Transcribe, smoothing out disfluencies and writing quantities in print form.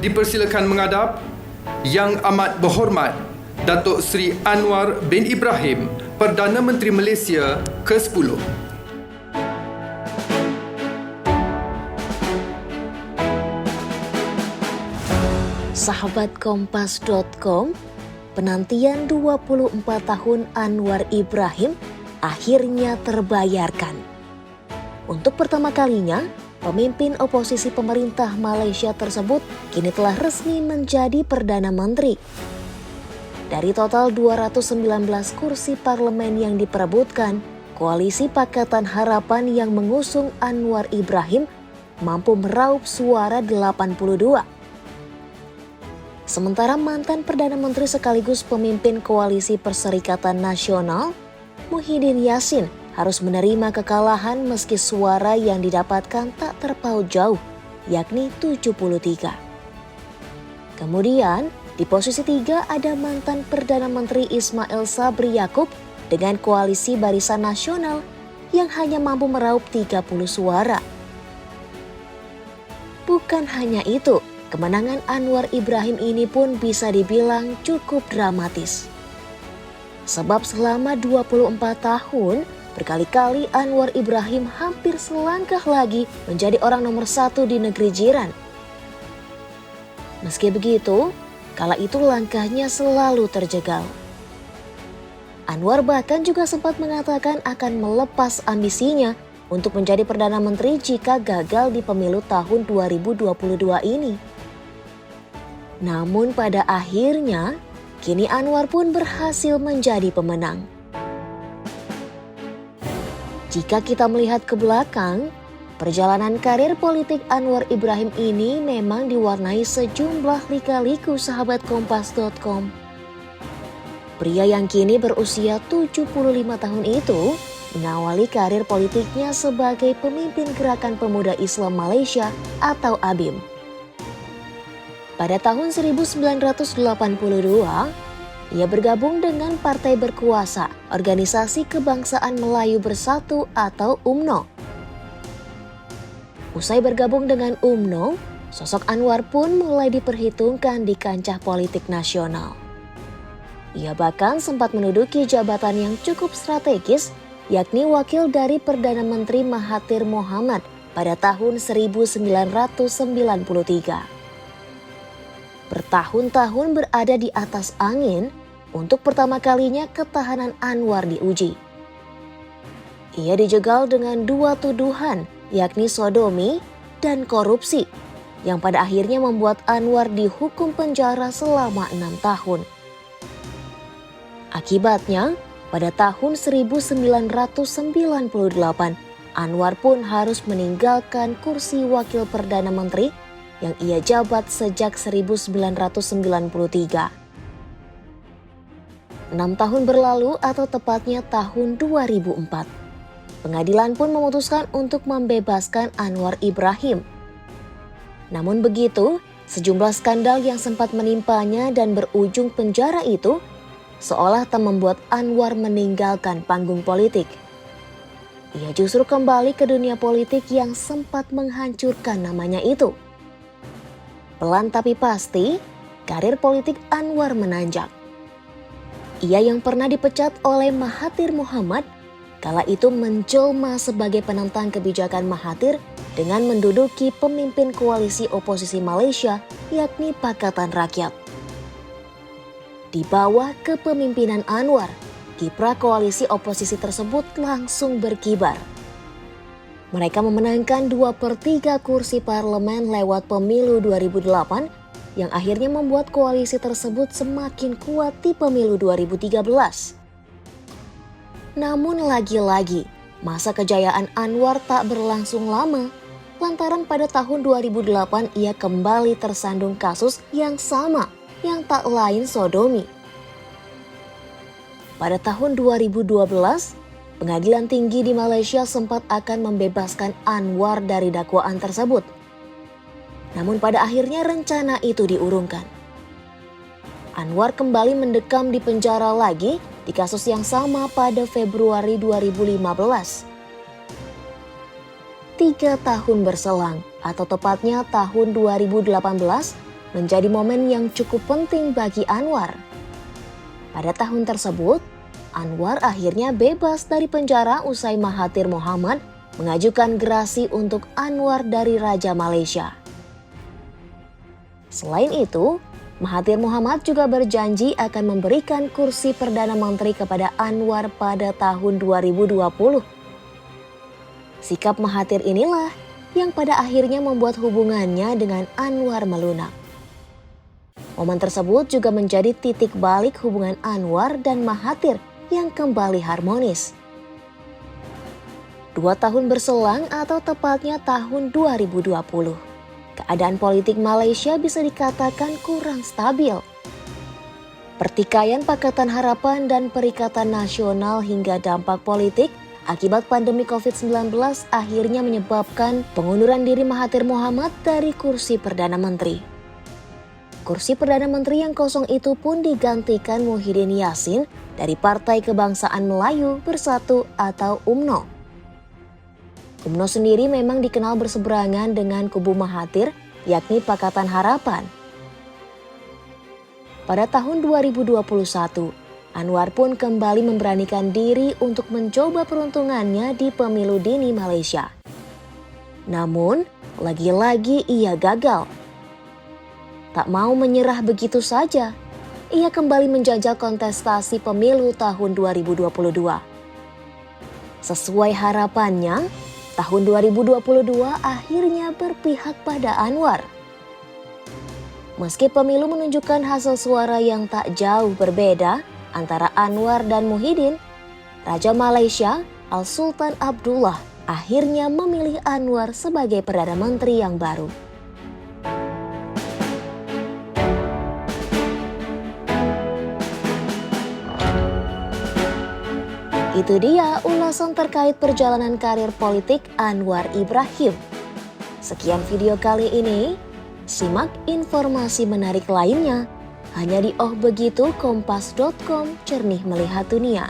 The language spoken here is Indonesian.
dipersilakan menghadap Yang Amat Berhormat Datuk Seri Anwar bin Ibrahim, Perdana Menteri Malaysia ke-10. Sahabat Kompas.com, penantian 24 tahun Anwar Ibrahim akhirnya terbayarkan. Untuk pertama kalinya, pemimpin oposisi pemerintah Malaysia tersebut kini telah resmi menjadi Perdana Menteri. Dari total 219 kursi parlemen yang diperebutkan, Koalisi Pakatan Harapan yang mengusung Anwar Ibrahim mampu meraup suara 82. Sementara mantan Perdana Menteri sekaligus pemimpin Koalisi Perserikatan Nasional, Muhyiddin Yassin, harus menerima kekalahan meski suara yang didapatkan tak terpaut jauh, yakni 73. Kemudian, di posisi 3 ada mantan Perdana Menteri Ismail Sabri Yaakob dengan Koalisi Barisan Nasional yang hanya mampu meraup 30 suara. Bukan hanya itu, kemenangan Anwar Ibrahim ini pun bisa dibilang cukup dramatis. Sebab selama 24 tahun, berkali-kali Anwar Ibrahim hampir selangkah lagi menjadi orang nomor 1 di negeri jiran. Meski begitu, kala itu langkahnya selalu terjegal. Anwar bahkan juga sempat mengatakan akan melepas ambisinya untuk menjadi Perdana Menteri jika gagal di pemilu tahun 2022 ini. Namun pada akhirnya, kini Anwar pun berhasil menjadi pemenang. Jika kita melihat ke belakang, perjalanan karir politik Anwar Ibrahim ini memang diwarnai sejumlah lika-liku sahabat Kompas.com. Pria yang kini berusia 75 tahun itu mengawali karir politiknya sebagai pemimpin Gerakan Pemuda Islam Malaysia atau ABIM. Pada tahun 1982, ia bergabung dengan Partai Berkuasa, Organisasi Kebangsaan Melayu Bersatu atau UMNO. Usai bergabung dengan UMNO, sosok Anwar pun mulai diperhitungkan di kancah politik nasional. Ia bahkan sempat menduduki jabatan yang cukup strategis, yakni wakil dari Perdana Menteri Mahathir Mohamad pada tahun 1993. Bertahun-tahun berada di atas angin, untuk pertama kalinya ketahanan Anwar diuji. Ia dijegal dengan 2 tuduhan, yakni sodomi dan korupsi, yang pada akhirnya membuat Anwar dihukum penjara selama 6 tahun. Akibatnya, pada tahun 1998, Anwar pun harus meninggalkan kursi wakil Perdana Menteri yang ia jabat sejak 1993. 6 tahun berlalu atau tepatnya tahun 2004. Pengadilan pun memutuskan untuk membebaskan Anwar Ibrahim. Namun begitu, sejumlah skandal yang sempat menimpanya dan berujung penjara itu seolah tak membuat Anwar meninggalkan panggung politik. Ia justru kembali ke dunia politik yang sempat menghancurkan namanya itu. Pelan tapi pasti, karir politik Anwar menanjak. Ia yang pernah dipecat oleh Mahathir Mohamad, kala itu menjelma sebagai penentang kebijakan Mahathir dengan menduduki pemimpin koalisi oposisi Malaysia, yakni Pakatan Rakyat. Di bawah kepemimpinan Anwar, kiprah koalisi oposisi tersebut langsung berkibar. Mereka memenangkan 2/3 kursi parlemen lewat pemilu 2008 yang akhirnya membuat koalisi tersebut semakin kuat di pemilu 2013. Namun lagi-lagi, masa kejayaan Anwar tak berlangsung lama, lantaran pada tahun 2008 ia kembali tersandung kasus yang sama, yang tak lain sodomi. Pada tahun 2012, Pengadilan Tinggi di Malaysia sempat akan membebaskan Anwar dari dakwaan tersebut. Namun pada akhirnya rencana itu diurungkan. Anwar kembali mendekam di penjara lagi di kasus yang sama pada Februari 2015. 3 tahun berselang, atau tepatnya tahun 2018, menjadi momen yang cukup penting bagi Anwar. Pada tahun tersebut, Anwar akhirnya bebas dari penjara usai Mahathir Mohamad mengajukan gerasi untuk Anwar dari Raja Malaysia. Selain itu, Mahathir Mohamad juga berjanji akan memberikan kursi Perdana Menteri kepada Anwar pada tahun 2020. Sikap Mahathir inilah yang pada akhirnya membuat hubungannya dengan Anwar melunak. Momen tersebut juga menjadi titik balik hubungan Anwar dan Mahathir yang kembali harmonis. 2 tahun berselang atau tepatnya tahun 2020, keadaan politik Malaysia bisa dikatakan kurang stabil. Pertikaian Pakatan Harapan dan Perikatan Nasional hingga dampak politik akibat pandemi COVID-19 akhirnya menyebabkan pengunduran diri Mahathir Mohamad dari kursi Perdana Menteri. Kursi Perdana Menteri yang kosong itu pun digantikan Muhyiddin Yassin dari Partai Kebangsaan Melayu Bersatu atau UMNO. UMNO sendiri memang dikenal berseberangan dengan kubu Mahathir, yakni Pakatan Harapan. Pada tahun 2021, Anwar pun kembali memberanikan diri untuk mencoba peruntungannya di pemilu dini Malaysia. Namun, lagi-lagi ia gagal. Tak mau menyerah begitu saja, ia kembali menjajal kontestasi pemilu tahun 2022. Sesuai harapannya, tahun 2022 akhirnya berpihak pada Anwar. Meski pemilu menunjukkan hasil suara yang tak jauh berbeda antara Anwar dan Muhyiddin, Raja Malaysia Al-Sultan Abdullah akhirnya memilih Anwar sebagai Perdana Menteri yang baru. Itu dia ulasan terkait perjalanan karir politik Anwar Ibrahim. Sekian video kali ini, simak informasi menarik lainnya hanya di Oh Begitu Kompas.com, jernih melihat dunia.